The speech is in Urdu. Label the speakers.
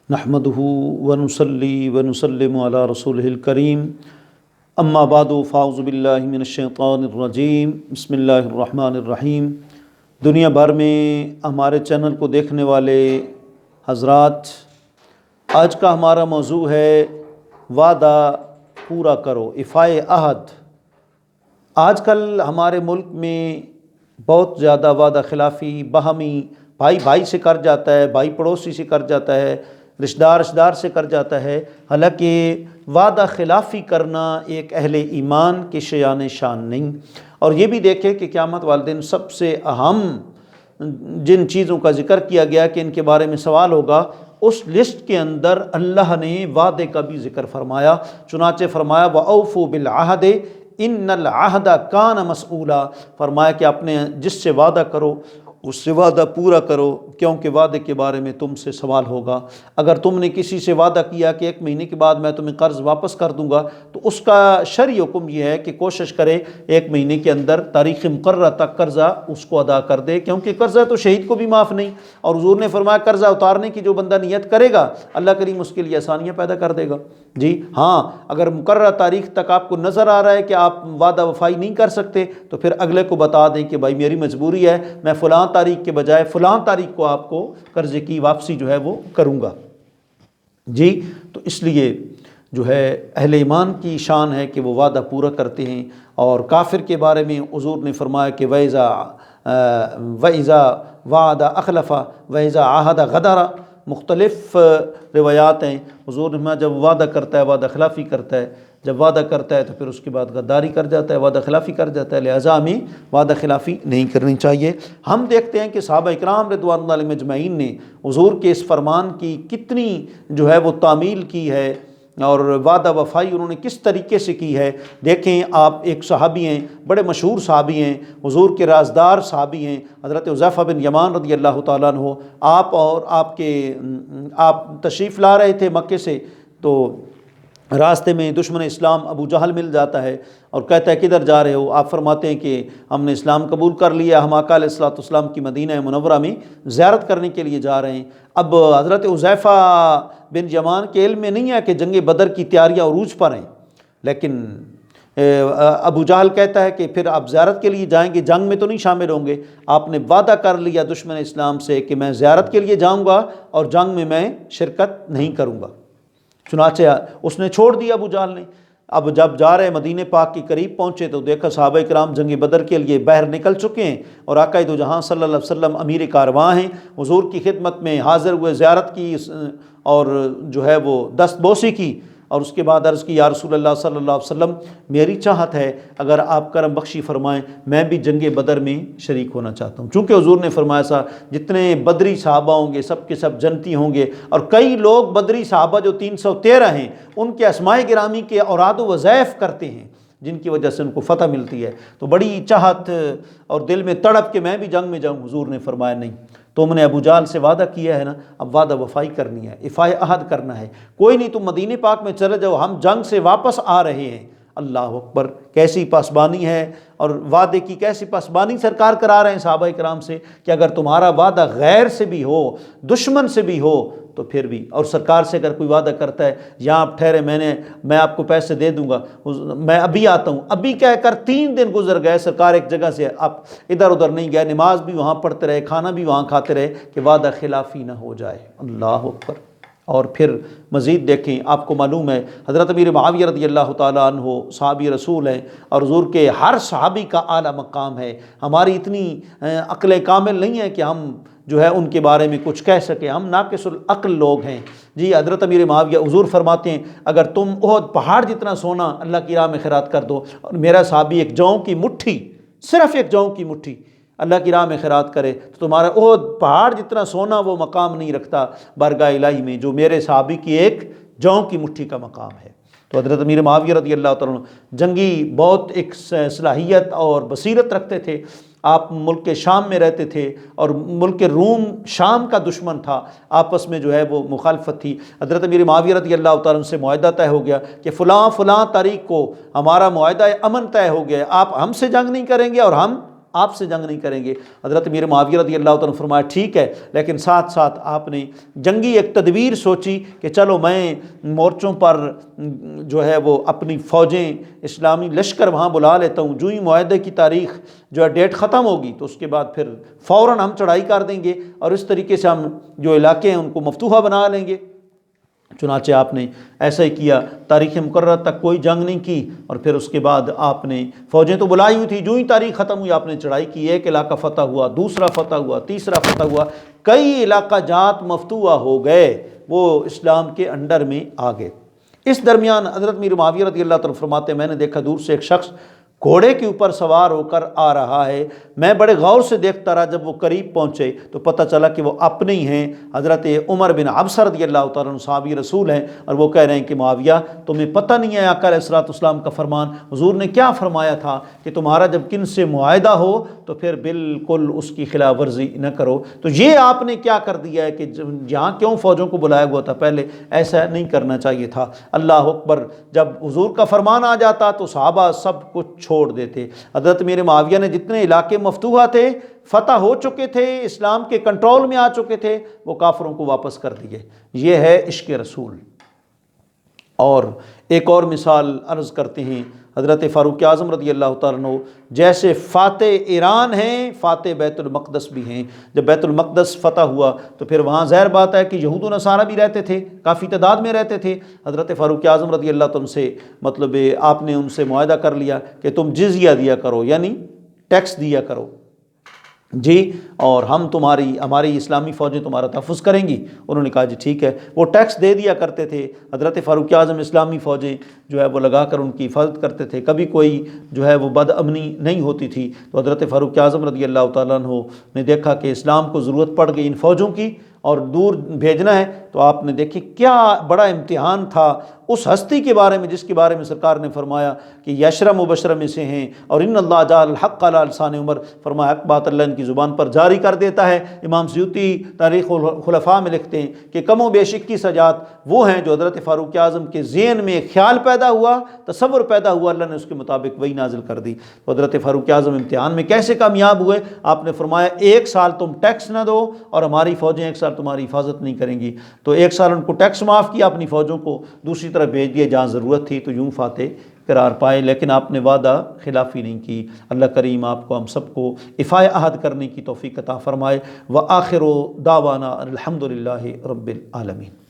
Speaker 1: نحمدہ ونصلی ونسلم علی رسولہ الکریم اما بعد فاعوذ باللہ من الشیطان الرجیم بسم اللہ الرحمن الرحیم۔ دنیا بھر میں ہمارے چینل کو دیکھنے والے حضرات، آج کا ہمارا موضوع ہے وعدہ پورا کرو، ایفائے عہد۔ آج کل ہمارے ملک میں بہت زیادہ وعدہ خلافی، باہمی، بھائی بھائی سے کر جاتا ہے، بھائی پڑوسی سے کر جاتا ہے، رشتہ دار رشتہ دار سے کر جاتا ہے۔ حالانکہ وعدہ خلافی کرنا ایک اہل ایمان کی شایان شان نہیں۔ اور یہ بھی دیکھیں کہ قیامت والے دن سب سے اہم جن چیزوں کا ذکر کیا گیا کہ ان کے بارے میں سوال ہوگا، اس لسٹ کے اندر اللہ نے وعدے کا بھی ذکر فرمایا۔ چنانچہ فرمایا وَأَوْفُوا بِالْعَهْدِ إِنَّ الْعَهْدَ كَانَ مَسْئُولًا، فرمایا کہ اپنے جس سے وعدہ کرو اس سے وعدہ پورا کرو، کیونکہ وعدے کے بارے میں تم سے سوال ہوگا۔ اگر تم نے کسی سے وعدہ کیا کہ 1 مہینے کے بعد میں تمہیں قرض واپس کر دوں گا، تو اس کا شرعی حکم یہ ہے کہ کوشش کرے 1 مہینے کے اندر تاریخ مقررہ تک قرضہ اس کو ادا کر دے، کیونکہ قرضہ تو شہید کو بھی معاف نہیں۔ اور حضور نے فرمایا قرضہ اتارنے کی جو بندہ نیت کرے گا، اللہ کریم اس کے لیے آسانیاں پیدا کر دے گا۔ جی ہاں، اگر مقررہ تاریخ تک آپ کو نظر آ رہا ہے کہ آپ وعدہ وفائی نہیں کر سکتے، تو پھر اگلے کو بتا دیں کہ بھائی میری مجبوری ہے، میں فلاں تاریخ کے بجائے فلاں تاریخ کو آپ کو قرضے کی واپسی جو ہے وہ کروں گا۔ جی تو اس لیے جو ہے اہل ایمان کی شان ہے کہ وہ وعدہ پورا کرتے ہیں۔ اور کافر کے بارے میں حضور نے فرمایا کہ وَإِذَا وَعَدَ أَخْلَفَ وَإِذَا عَاهَدَ غَدَرَ، مختلف روایات ہیں۔ حضور نے فرمایا جب وعدہ کرتا ہے وعدہ خلافی کرتا ہے، جب وعدہ کرتا ہے تو پھر اس کے بعد غداری کر جاتا ہے، وعدہ خلافی کر جاتا ہے، لہٰذا ہمیں وعدہ خلافی نہیں کرنی چاہیے۔ ہم دیکھتے ہیں کہ صحابہ اکرام رضوان اللہ علیہم اجمعین نے حضور کے اس فرمان کی کتنی جو ہے وہ تعمیل کی ہے، اور وعدہ وفائی انہوں نے کس طریقے سے کی ہے۔ دیکھیں آپ، ایک صحابی ہیں، بڑے مشہور صحابی ہیں، حضور کے رازدار صحابی ہیں، حضرت حذیفہ بن یمان رضی اللہ تعالیٰ عنہ۔ آپ تشریف لا رہے تھے مکے سے، تو راستے میں دشمن اسلام ابو جہل مل جاتا ہے اور کہتا ہے کدھر جا رہے ہو؟ آپ فرماتے ہیں کہ ہم نے اسلام قبول کر لیا، ہم آقا علیہ الصلوۃ والسلام کی مدینہ منورہ میں زیارت کرنے کے لیے جا رہے ہیں۔ اب حضرت حذیفہ بن یمان کے علم میں نہیں ہے کہ جنگ بدر کی تیاریاں عروج پر ہیں، لیکن ابو جہل کہتا ہے کہ پھر آپ زیارت کے لیے جائیں گے، جنگ میں تو نہیں شامل ہوں گے؟ آپ نے وعدہ کر لیا دشمن اسلام سے کہ میں زیارت کے لیے جاؤں گا اور جنگ میں شرکت نہیں کروں گا۔ چنانچہ اس نے چھوڑ دیا ابو جہل نے۔ اب جب جا رہے مدینہ پاک کے قریب پہنچے تو دیکھا صحابہ کرام جنگ بدر کے لیے باہر نکل چکے ہیں، اور آقا دو جہاں صلی اللہ علیہ وسلم امیر کارواں ہیں، حضور کی خدمت میں حاضر ہوئے، زیارت کی اور جو ہے وہ دست بوسی کی، اور اس کے بعد عرض کی یا رسول اللہ صلی اللہ علیہ وسلم، میری چاہت ہے اگر آپ کرم بخشی فرمائیں میں بھی جنگ بدر میں شریک ہونا چاہتا ہوں، چونکہ حضور نے فرمایا تھا جتنے بدری صحابہ ہوں گے سب کے سب جنتی ہوں گے۔ اور کئی لوگ بدری صحابہ جو 313 ہیں، ان کے اسماء گرامی کے اوراد و وظائف کرتے ہیں، جن کی وجہ سے ان کو فتح ملتی ہے۔ تو بڑی چاہت اور دل میں تڑپ کہ میں بھی جنگ میں جاؤں، حضور نے فرمایا نہیں، تم نے ابو جہل سے وعدہ کیا ہے نا، اب وعدہ وفائی کرنی ہے، ایفائے عہد کرنا ہے۔ کوئی نہیں، تم مدینہ پاک میں چلے جاؤ، ہم جنگ سے واپس آ رہے ہیں۔ اللہ اکبر، کیسی پاسبانی ہے، اور وعدے کی کیسی پاسبانی سرکار کرا رہے ہیں صحابہ کرام سے کہ اگر تمہارا وعدہ غیر سے بھی ہو، دشمن سے بھی ہو تو پھر بھی، اور سرکار سے اگر کوئی وعدہ کرتا ہے یہاں آپ ٹھہرے، میں آپ کو پیسے دے دوں گا، میں ابھی آتا ہوں، ابھی کہہ کر 3 دن گزر گئے، سرکار ایک جگہ سے آپ ادھر ادھر نہیں گئے، نماز بھی وہاں پڑھتے رہے، کھانا بھی وہاں کھاتے رہے کہ وعدہ خلافی نہ ہو جائے۔ اللہ اکبر۔ اور پھر مزید دیکھیں، آپ کو معلوم ہے حضرت امیر معاویہ رضی اللہ تعالیٰ عنہ صحابی رسول ہیں، اور حضور کے ہر صحابی کا اعلیٰ مقام ہے۔ ہماری اتنی عقل کامل نہیں ہے کہ ہم جو ہے ان کے بارے میں کچھ کہہ سکیں، ہم ناقص العقل لوگ ہیں۔ جی حضرت امیر معاویہ، حضور فرماتے ہیں اگر تم احد پہاڑ جتنا سونا اللہ کی راہ میں خیرات کر دو، اور میرا صحابی ایک جوں کی مٹھی، صرف ایک جوں کی مٹھی اللہ کی راہ میں خیرات کرے، تو تمہارا احد پہاڑ جتنا سونا وہ مقام نہیں رکھتا بارگاہ الہی میں جو میرے صحابی کی ایک جوں کی مٹھی کا مقام ہے۔ تو حضرت امیر معاویہ رضی اللہ تعالیٰ عنہ جنگی بہت ایک صلاحیت اور بصیرت رکھتے تھے۔ آپ ملک شام میں رہتے تھے، اور ملک روم شام کا دشمن تھا، آپس میں جو ہے وہ مخالفت تھی۔ حضرت امیر معاویہ رضی اللہ تعالیٰ عنہ سے معاہدہ طے ہو گیا کہ فلاں فلاں تاریخ کو ہمارا معاہدہ امن طے ہو گیا، آپ ہم سے جنگ نہیں کریں گے اور ہم آپ سے جنگ نہیں کریں گے۔ حضرت امیر معاویہ رضی اللہ عنہ نے فرمایا ٹھیک ہے، لیکن ساتھ ساتھ آپ نے جنگی ایک تدبیر سوچی کہ چلو میں مورچوں پر جو ہے وہ اپنی فوجیں اسلامی لشکر وہاں بلا لیتا ہوں، جو ہی معاہدے کی تاریخ جو ہے ڈیٹ ختم ہوگی تو اس کے بعد پھر فوراً ہم چڑھائی کر دیں گے اور اس طریقے سے ہم جو علاقے ہیں ان کو مفتوحہ بنا لیں گے۔ چنانچہ آپ نے ایسا ہی کیا، تاریخ مقررہ تک کوئی جنگ نہیں کی، اور پھر اس کے بعد آپ نے فوجیں تو بلائی ہوئی تھی، جو ہی تاریخ ختم ہوئی آپ نے چڑھائی کی، ایک علاقہ فتح ہوا، دوسرا فتح ہوا، تیسرا فتح ہوا، کئی علاقہ جات مفتوحہ ہو گئے، وہ اسلام کے انڈر میں آ گئے۔ اس درمیان حضرت امیر معاویہ رضی اللہ عنہ فرماتے ہیں میں نے دیکھا دور سے ایک شخص گھوڑے کے اوپر سوار ہو کر آ رہا ہے، میں بڑے غور سے دیکھتا رہا، جب وہ قریب پہنچے تو پتہ چلا کہ وہ اپنے ہی ہیں، حضرت عمر بن عبسہ رضی اللہ تعالیٰ عنہ صحابی رسول ہیں، اور وہ کہہ رہے ہیں کہ معاویہ تمہیں پتہ نہیں ہے آقا علیہ الصلوۃ والسلام کا فرمان، حضور نے کیا فرمایا تھا کہ تمہارا جب کن سے معاہدہ ہو تو پھر بالکل اس کی خلاف ورزی نہ کرو، تو یہ آپ نے کیا کر دیا ہے کہ یہاں کیوں فوجوں کو بلایا ہوا تھا، پہلے ایسا نہیں کرنا چاہیے تھا۔ اللہ اکبر، جب حضور کا فرمان آ جاتا تو صحابہ سب کچھ چھوڑ دیتے۔ حضرت امیر معاویہ نے جتنے علاقے مفتوحہ تھے، فتح ہو چکے تھے، اسلام کے کنٹرول میں آ چکے تھے، وہ کافروں کو واپس کر دیے۔ یہ ہے عشق رسول۔ اور ایک اور مثال عرض کرتے ہیں، حضرت فاروق اعظم رضی اللہ تعالیٰ عنہ جیسے فاتح ایران ہیں، فاتح بیت المقدس بھی ہیں۔ جب بیت المقدس فتح ہوا تو پھر وہاں ظاہر بات ہے کہ یہود و نصارہ بھی رہتے تھے، کافی تعداد میں رہتے تھے۔ حضرت فاروق اعظم رضی اللہ عنہ سے مطلب آپ نے ان سے معاہدہ کر لیا کہ تم جزیہ دیا کرو، یعنی ٹیکس دیا کرو جی، اور ہماری اسلامی فوجیں تمہارا تحفظ کریں گی۔ انہوں نے کہا جی ٹھیک ہے، وہ ٹیکس دے دیا کرتے تھے۔ حضرت فاروق اعظم اسلامی فوجیں جو ہے وہ لگا کر ان کی حفاظت کرتے تھے، کبھی کوئی جو ہے وہ بد امنی نہیں ہوتی تھی۔ تو حضرت فاروق اعظم رضی اللہ تعالیٰ عنہ نے دیکھا کہ اسلام کو ضرورت پڑ گئی ان فوجوں کی اور دور بھیجنا ہے، تو آپ نے دیکھی کیا بڑا امتحان تھا اس ہستی کے بارے میں جس کے بارے میں سرکار نے فرمایا کہ یہ عشرہ مبشرہ میں سے ہیں، اور ان اللہ جعل الحق علی لسان عمر، فرمایا حق بات اللہ ان کی زبان پر جاری کر دیتا ہے۔ امام سیوطی تاریخ الخلفاء میں لکھتے ہیں کہ کم و بیش 21 سجات وہ ہیں جو حضرت فاروق اعظم کے ذہن میں خیال پیدا ہوا، تصور پیدا ہوا، اللہ نے اس کے مطابق وہی نازل کر دی۔ تو حضرت فاروق اعظم امتحان میں کیسے کامیاب ہوئے؟ آپ نے فرمایا 1 سال تم ٹیکس نہ دو اور ہماری فوجیں 1 سال تمہاری حفاظت نہیں کریں گی۔ تو 1 سال ان کو ٹیکس معاف کیا، اپنی فوجوں کو دوسری طرف بھیج دیے جہاں ضرورت تھی، تو یوں فاتح قرار پائے، لیکن آپ نے وعدہ خلافی نہیں کی۔ اللہ کریم آپ کو ہم سب کو ایفائے عہد کرنے کی توفیق عطا فرمائے۔ وآخر دعوانا الحمد للہ رب العالمین۔